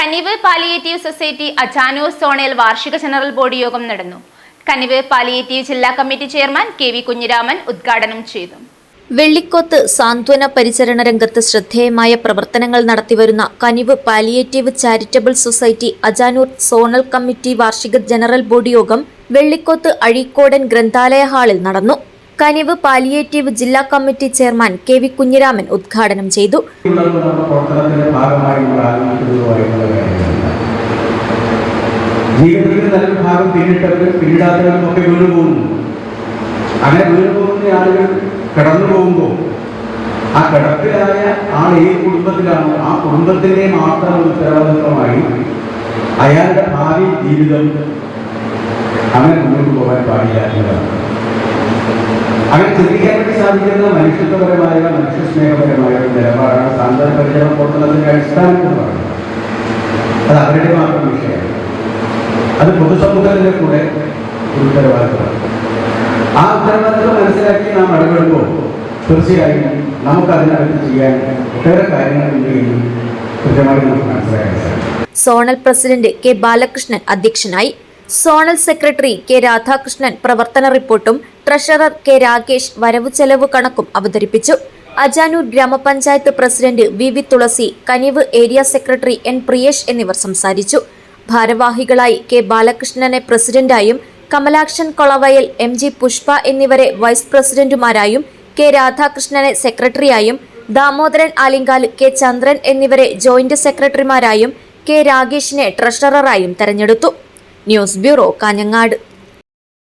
കനിവ് palliative society Ajanur zonal വാർഷിക general body യോഗം നടന്നു. കനിവ് പാലിയേറ്റീവ് ജില്ലാ കമ്മിറ്റി ചെയർമാൻ കെ.വി. കുഞ്ഞിരാമൻ ഉദ്ഘാടനം ചെയ്തു. വെള്ളിക്കോത്ത് സാന്ത്വന പരിചരണ രംഗത്ത് ശ്രദ്ധേയമായ പ്രവർത്തനങ്ങൾ നടത്തിവരുന്ന Kanivu palliative charitable society Ajanur zonal committee വാർഷിക ജനറൽ ബോഡി യോഗം വെള്ളിക്കോത്ത് അഴീക്കോടൻ ഗ്രന്ഥാലയ ഹാളിൽ നടന്നു. കനിവ് പാലിയേറ്റീവ് ജില്ലാ കമ്മിറ്റി ചെയർമാൻ കെ.വി. കുഞ്ഞിരാമൻ ഉദ്ഘാടനം ചെയ്തു. ജീവിതത്തിൽ നല്ലൊരു ഭാഗം പിന്നിടാത്തവരും ഒക്കെ വീണു പോകുന്നു. അങ്ങനെ വീണു പോകുന്ന ആളുകൾ കടന്നു പോകുമ്പോൾ ആ കിടപ്പിലായ ആൾ ഏത് കുടുംബത്തിലാണ്, ആ കുടുംബത്തിന്റെ മാത്രം ഉത്തരവാദിത്വമായി അയാളുടെ ഭാവി ജീവിതം അങ്ങനെ മുന്നോട്ട് പോകാൻ പാടില്ല എന്നതാണ്. അങ്ങനെ ചിന്തിക്കാൻ വേണ്ടി സാധിക്കുന്ന മനുഷ്യത്വപരമായ മനുഷ്യസ്നേഹപരമായ ഒരു നിലപാടാണ് സാന്ത്വന പരിചരണ പ്രവർത്തനത്തിന്റെ അടിസ്ഥാനത്തിൽ പറയുന്നത്. അത് അവരുടെ മാത്രം വിഷയമാണ്. അത് പൊതുസമൂഹത്തിന്റെ കൂടെ ഒരു ഉത്തരവാദിത്വമാണ്. ആ ഉത്തരവാദിത്വം മനസ്സിലാക്കി നാം ഇടപെടുമ്പോൾ തീർച്ചയായും നമുക്കതിനകത്ത് ചെയ്യാൻ ഒട്ടേറെ കാര്യങ്ങളുണ്ട് എന്ന് കൃത്യമായി നമുക്ക് മനസ്സിലാക്കാൻ സാധിക്കും. Zonal president K. ബാലകൃഷ്ണൻ അധ്യക്ഷനായി. Zonal secretary K. രാധാകൃഷ്ണൻ പ്രവർത്തന റിപ്പോർട്ടും ട്രഷറർ കെ. രാകേഷ് വരവു ചെലവ് കണക്കും അവതരിപ്പിച്ചു. അജാനൂർ ഗ്രാമപഞ്ചായത്ത് പ്രസിഡന്റ് വി. തുളസി, കനിവ് ഏരിയ സെക്രട്ടറി എൻ. പ്രിയേഷ് എന്നിവർ സംസാരിച്ചു. ഭാരവാഹികളായി കെ. ബാലകൃഷ്ണനെ പ്രസിഡന്റായും കമലാക്ഷൻ കൊളവയൽ, എം. പുഷ്പ എന്നിവരെ വൈസ് പ്രസിഡന്റുമാരായും കെ. രാധാകൃഷ്ണനെ സെക്രട്ടറിയായും ദാമോദരൻ ആലിങ്കാൽ, കെ. ചന്ദ്രൻ എന്നിവരെ ജോയിന്റ് സെക്രട്ടറിമാരായും കെ. രാകേഷിനെ ട്രഷററായും തെരഞ്ഞെടുത്തു. News bureau, Kanhangad.